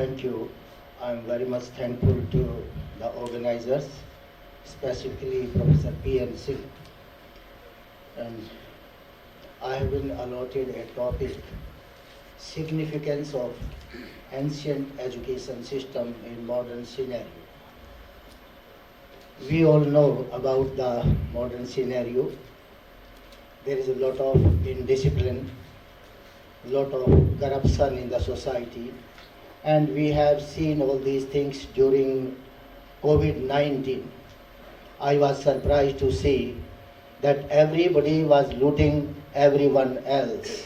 thank you. I'm very much thankful to the organizers, specifically Professor P.N. Singh. And I have been allotted a topic, significance of ancient education system in modern scenario. We all know about the modern scenario. There is a lot of indiscipline, lot of corruption in the society, and we have seen all these things during COVID-19. I was surprised to see that everybody was looting everyone else.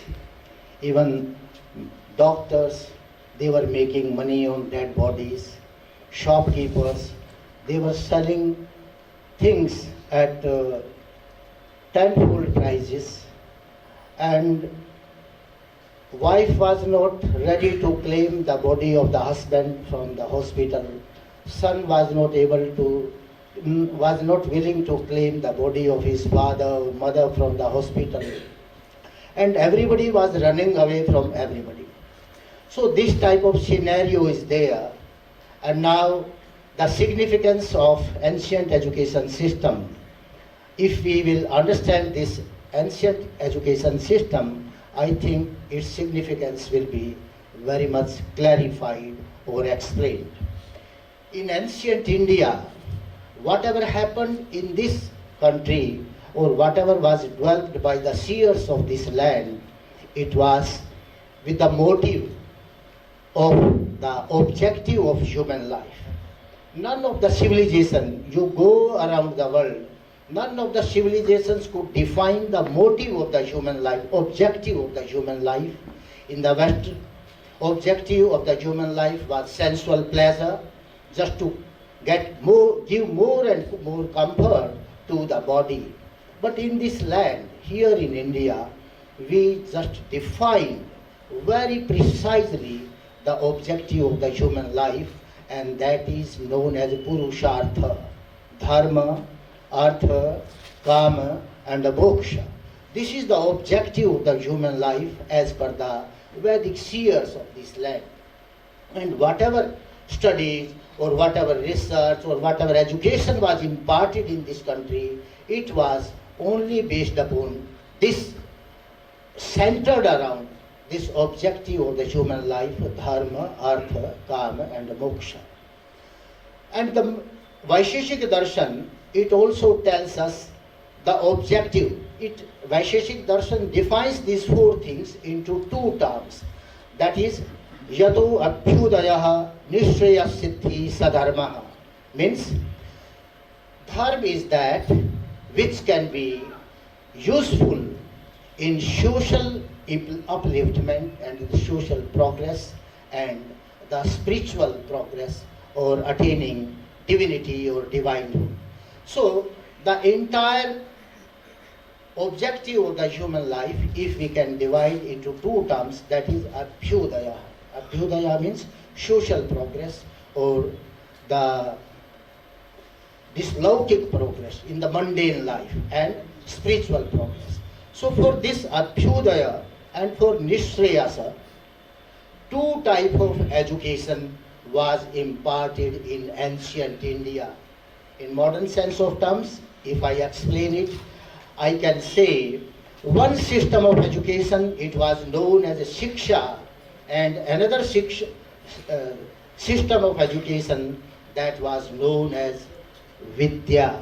Even doctors, they were making money on dead bodies. Shopkeepers, they were selling things at tenfold prices, and wife was not ready to claim the body of the husband from the hospital. Son was not willing to claim the body of his father or mother from the hospital. And everybody was running away from everybody. So this type of scenario is there. And now the significance of ancient education system. If we will understand this ancient education system, I think its significance will be very much clarified or explained. In ancient India, whatever happened in this country or whatever was developed by the seers of this land, it was with the motive of the objective of human life. None of the civilization, you go around the world, none of the civilizations could define the motive of the human life, objective of the human life. In the West, objective of the human life was sensual pleasure, just to give more and more comfort to the body. But in this land, here in India, we just define very precisely the objective of the human life, and that is known as Purushartha, Dharma, Artha, Kama, and Moksha. This is the objective of the human life as per the Vedic seers of this land. And whatever studies or whatever research or whatever education was imparted in this country, it was only based upon this, centered around this objective of the human life, Dharma, Artha, Kama, and Moksha. And the Vaisheshik Darshan, it also tells us the objective. Vaisheshik Darshan defines these four things into two terms. That is, Yato Abhyudayaha Nishreya Siddhi Sadharmaha. Means, dharma is that which can be useful in social upliftment and social progress and the spiritual progress or attaining divinity or divinehood. So the entire objective of the human life, if we can divide into two terms, that is Abhyudaya. Abhyudaya means social progress or this Laukik progress in the mundane life and spiritual progress. So for this Abhyudaya and for Nishreyasa, two types of education was imparted in ancient India. In modern sense of terms, if I explain it, I can say one system of education, it was known as a Shiksha, and another system of education that was known as Vidya.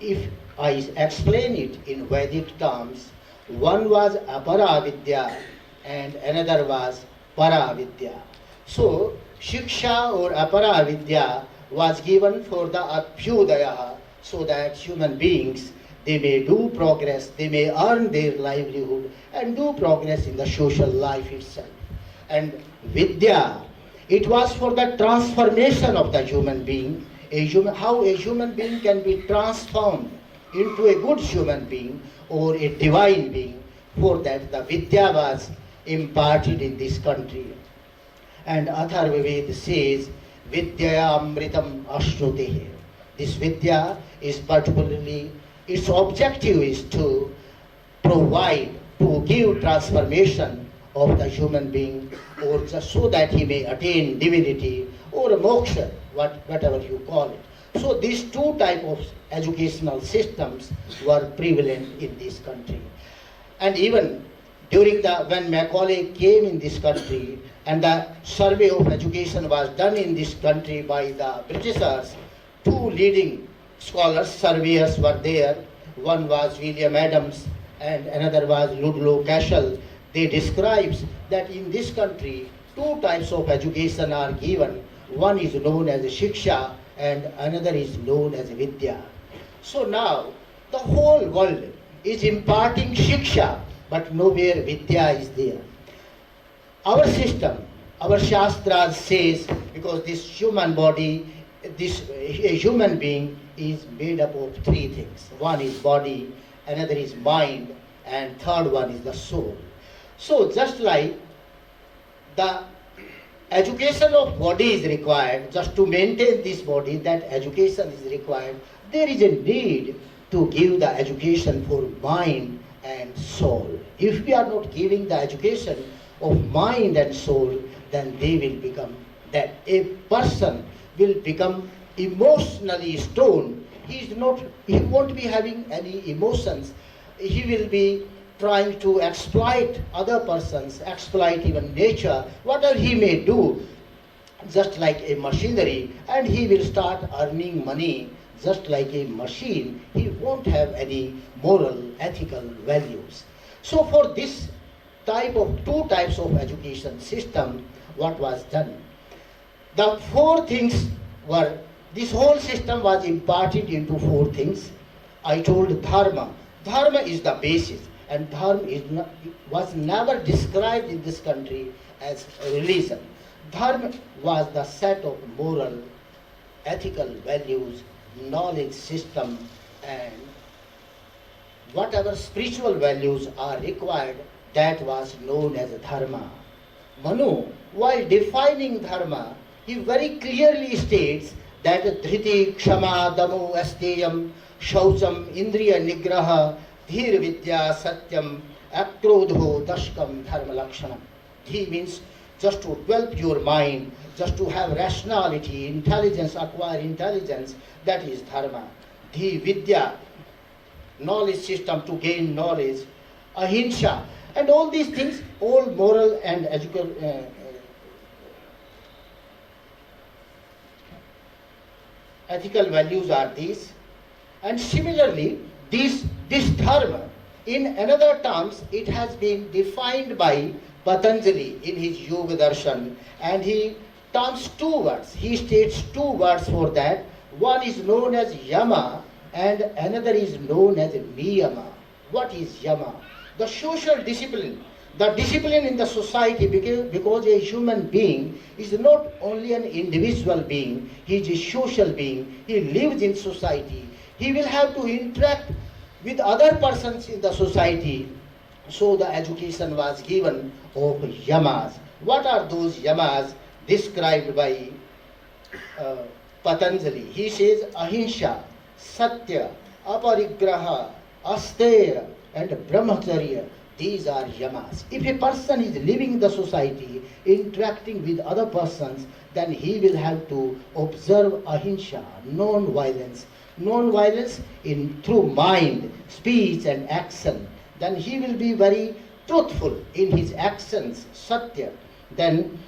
If I explain it in Vedic terms, one was Apara Vidya and another was Para Vidya. So, Shiksha or Apara Vidya was given for the Abhyudaya, so that human beings, they may do progress, they may earn their livelihood and do progress in the social life itself. And Vidya, it was for the transformation of the human being, how a human being can be transformed into a good human being or a divine being. For that, the Vidya was imparted in this country. And Atharva Veda says, Vidyaya Amritam Ashrutehe. This Vidya is particularly, its objective is to provide, to give transformation of the human being or just so that he may attain divinity or moksha, whatever you call it. So these two type of educational systems were prevalent in this country. And even during when Macaulay came in this country and the survey of education was done in this country by the Britishers, two leading scholars, surveyors were there. One was William Adams and another was Ludlow Cashel. They describes that in this country two types of education are given. One is known as Shiksha and another is known as Vidya. So now the whole world is imparting Shiksha, but nowhere Vidya is there. Our system, our Shastras says, because this human body, a human being is made up of three things. One is body, another is mind, and third one is the soul. So just like the education of body is required, just to maintain this body, that education is required, there is a need to give the education for mind and soul. If we are not giving the education of mind and soul, then they will become that. A person will become emotionally stoned. He won't be having any emotions. He will be trying to exploit other persons, exploit even nature, whatever he may do, just like a machinery, and he will start earning money just like a machine. He won't have any moral, ethical values. So for this two types of education system, what was done? The four things were, this whole system was imparted into four things. I told dharma. Dharma is the basis, and dharma was never described in this country as a religion. Dharma was the set of moral, ethical values, knowledge system, and whatever spiritual values are required, that was known as dharma. Manu, while defining dharma, he very clearly states that dhriti, kshama, damu, asteyam, shaucham, indriya nigraha, dhir vidya, satyam, akrodho, dashkam, dharma lakshanam. He means just to develop your mind, just to have rationality, intelligence, acquire intelligence, that is dharma. Dhi vidya, knowledge system to gain knowledge, ahimsa, and all these things, all moral and ethical values are these. And similarly, this dharma, in another terms, it has been defined by Patanjali in his Yoga Darshan, and he terms two words. He states two words for that. One is known as yama and another is known as niyama. What is yama? The social discipline. The discipline in the society, because a human being is not only an individual being, he is a social being. He lives in society. He will have to interact with other persons in the society. So the education was given of yamas. What are those yamas described by Patanjali? He says ahimsa, satya, aparigraha, asteya, and brahmacharya. These are yamas. If a person is living in the society, interacting with other persons, then he will have to observe ahimsa, non-violence. Non-violence through mind, speech and action. Then he will be very truthful in his actions, satya. Then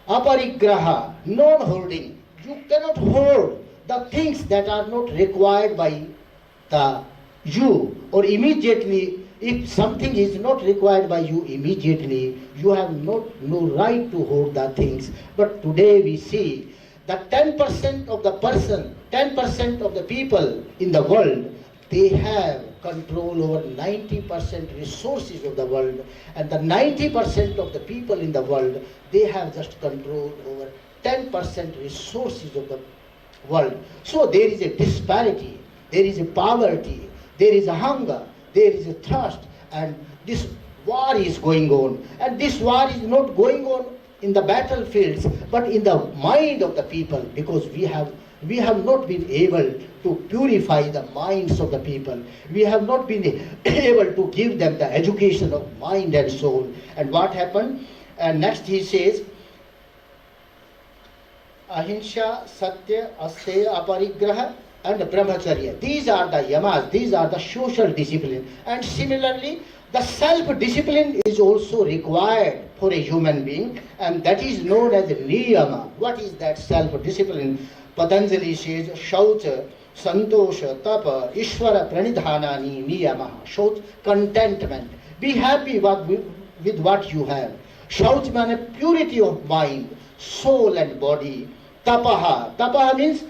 aparigraha, non-holding. You cannot hold the things that are not required by you, or immediately. If something is not required by you immediately, you have no right to hold the things. But today we see that 10% of the person, 10% of the people in the world, they have control over 90% resources of the world, and the 90% of the people in the world, they have just control over 10% resources of the world. So there is a disparity, there is a poverty, there is a hunger, there is a thirst, and this war is going on. And this war is not going on in the battlefields, but in the mind of the people, because we have not been able to purify the minds of the people. We have not been able to give them the education of mind and soul. And what happened? And next he says, ahimsa, satya, asteya, aparigraha, and brahmacharya. These are the yamas, these are the social discipline. And similarly, the self-discipline is also required for a human being, and that is known as niyama. What is that self-discipline? Patanjali says, Shaucha, Santosha, Tapa, Ishvara, Pranidhanani, Niyama. Shauch, contentment. Be happy with what you have. Shauch means purity of mind, soul and body. Tapaha. Tapaha means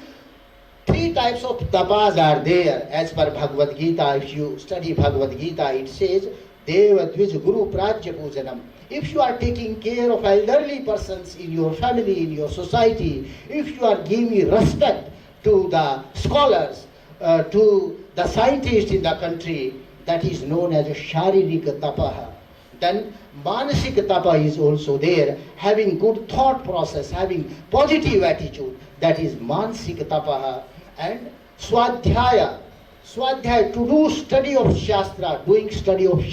three types of tapas are there as per Bhagavad Gita. If you study Bhagavad Gita, it says, Deva Dvij Guru Prajya Pujanam. If you are taking care of elderly persons in your family, in your society, if you are giving respect to the scholars, to the scientists in the country, that is known as Sharirika Tapaha. Then Manasik Tapa is also there, having good thought process, having positive attitude, that is Mansik Tapaha. And Swadhyaya, Swadhyaya, to do study of Shastra, doing study of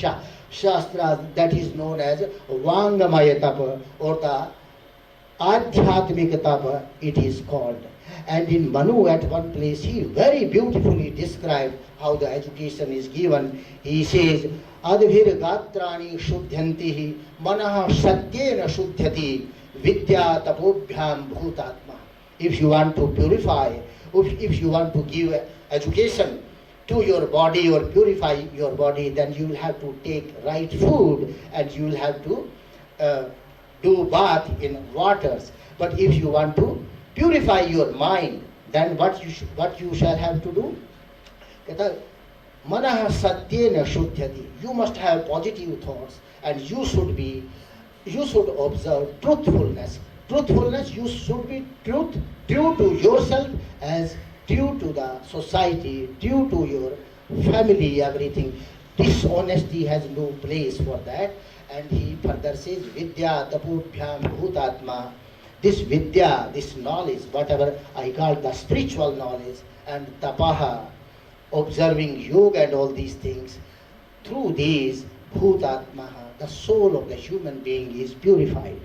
Shastra, that is known as Vangamaya Tapa, or the Adhyatmika Tapa, it is called. And in Manu, at one place, he very beautifully described how the education is given. He says, Adhir Gatrani Shuddhantihi, Manaha Satyena Shuddhati, Vidya Tapobhyam Bhutatma. If you want to purify, if you want to give education to your body or purify your body, then you will have to take right food and you will have to do bath in waters. But if you want to purify your mind, then what you shall have to do? Manaha satyena shuddhyati. You must have positive thoughts, and you should observe truthfulness. Truthfulness, you should be true to yourself as true to the society, true to your family, everything. Dishonesty has no place for that. And he further says, Vidya tapubhyam bhutatma. This vidya, this knowledge, whatever I call the spiritual knowledge, and tapaha, observing yoga and all these things, through these bhutatmaha, the soul of the human being is purified.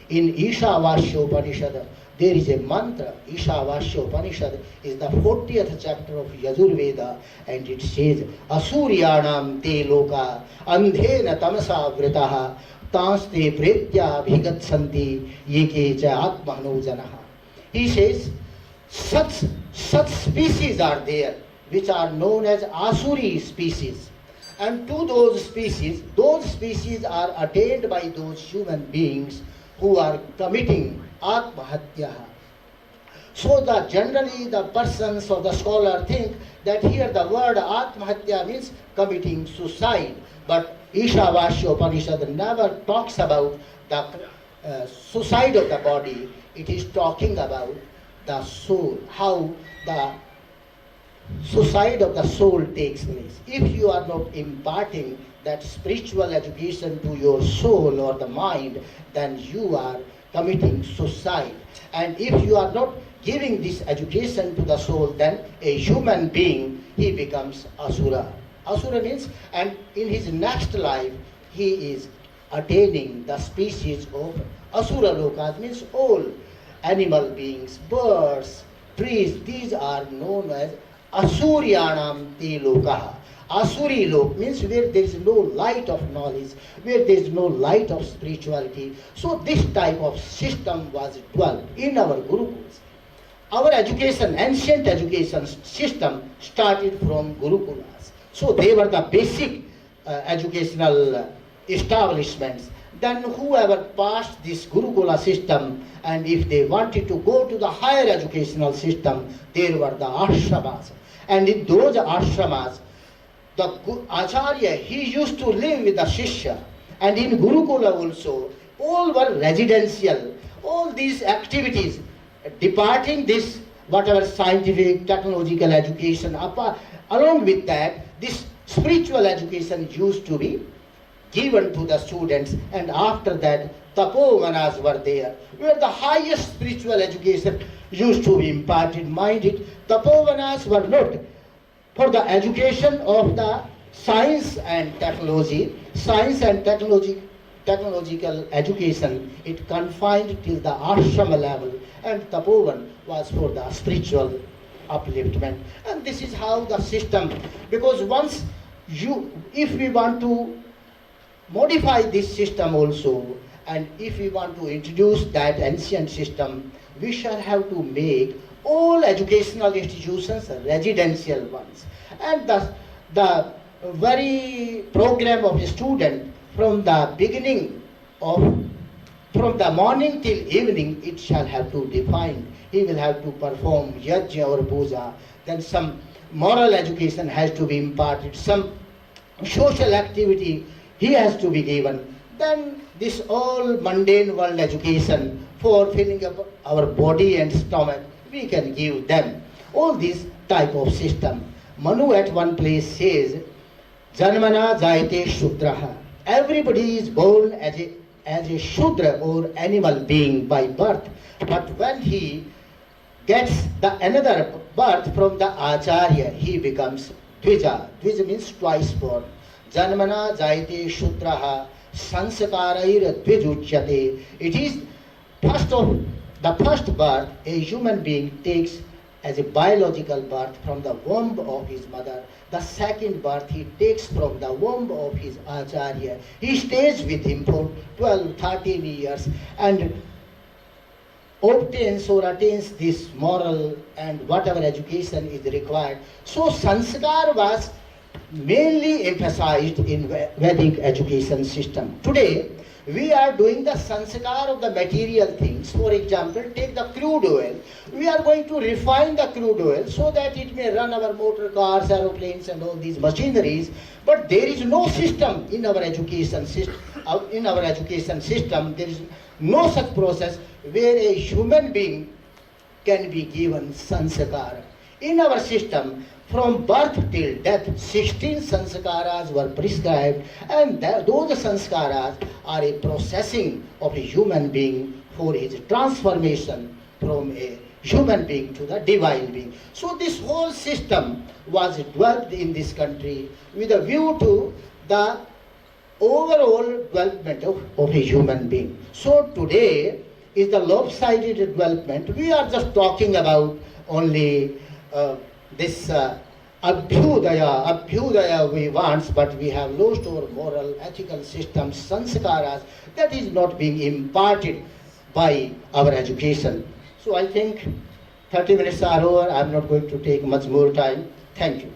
In Ishavasya Upanishad, there is a mantra. Ishavasya Upanishad is the 40th chapter of Yajurveda, and it says, Asuryanam te loka andhena tamasa vritaha tanste pretya bhigatsanti yeke cha atmano janaha. He says, such species are there, which are known as Asuri species. And to those species are attained by those human beings who are committing Atmahatya. So that generally the persons or the scholar think that here the word Atmahatya means committing suicide. But Ishavasya Upanishad never talks about the suicide of the body. It is talking about the soul, how the suicide of the soul takes place. If you are not imparting that spiritual education to your soul or the mind, then you are committing suicide. And if you are not giving this education to the soul, then a human being, he becomes asura. Asura means, and in his next life, he is attaining the species of asura lokas, means all animal beings, birds, trees. These are known as Asuryanam te lokaha. Asuri lok means where there is no light of knowledge, where there is no light of spirituality. So this type of system was developed in our Gurukuls. Our education, ancient education system started from Gurukulas. So they were the basic educational establishments. Then whoever passed this Gurukula system, and if they wanted to go to the higher educational system, there were the ashramas. And in those ashramas, the Acharya, he used to live with the Shishya. And in Gurukula also, all were residential. All these activities, departing this, whatever scientific, technological education, along with that, this spiritual education used to be given to the students. And after that, tapovanas were there, where the highest spiritual education used to be imparted. Mind it, tapovanas were not for the education of the science and technology. Science and technological education, it confined till the ashrama level. and Tapovan was for the spiritual upliftment. And this is how the system, because once if we want to modify this system also, and if we want to introduce that ancient system, we shall have to make all educational institutions residential ones. And the very program of a student from the beginning of, from the morning till evening, it shall have to define. He will have to perform yajna or puja, then some moral education has to be imparted, some social activity he has to be given. Then this all mundane world education for filling up our body and stomach, we can give them. All this type of system. Manu at one place says, Janmana Jayate Shudraha. Everybody is born as a Shudra or animal being by birth. But when he gets the another birth from the Acharya, he becomes Dvija. Dvija means twice born. Janmana Jayate Shudraha Sanskarair Dvijuchyate. It is the first birth a human being takes as a biological birth from the womb of his mother. The second birth he takes from the womb of his Acharya. He stays with him for 12, 13 years and obtains or attains this moral and whatever education is required. So sanskar was mainly emphasized in Vedic education system. Today, we are doing the sanskar of the material things. For example, take the crude oil. We are going to refine the crude oil so that it may run our motor cars, aeroplanes and all these machineries. But there is no system in our education system. There is no such process where a human being can be given sanskar. In our system, from birth till death, 16 sanskaras were prescribed, and those sanskaras are a processing of a human being for his transformation from a human being to the divine being. So this whole system was developed in this country with a view to the overall development of a human being. So today is the lopsided development. We are just talking about only this Abhyudaya we want, but we have lost our moral, ethical systems, sanskaras, that is not being imparted by our education. So I think 30 minutes are over. I'm not going to take much more time. Thank you.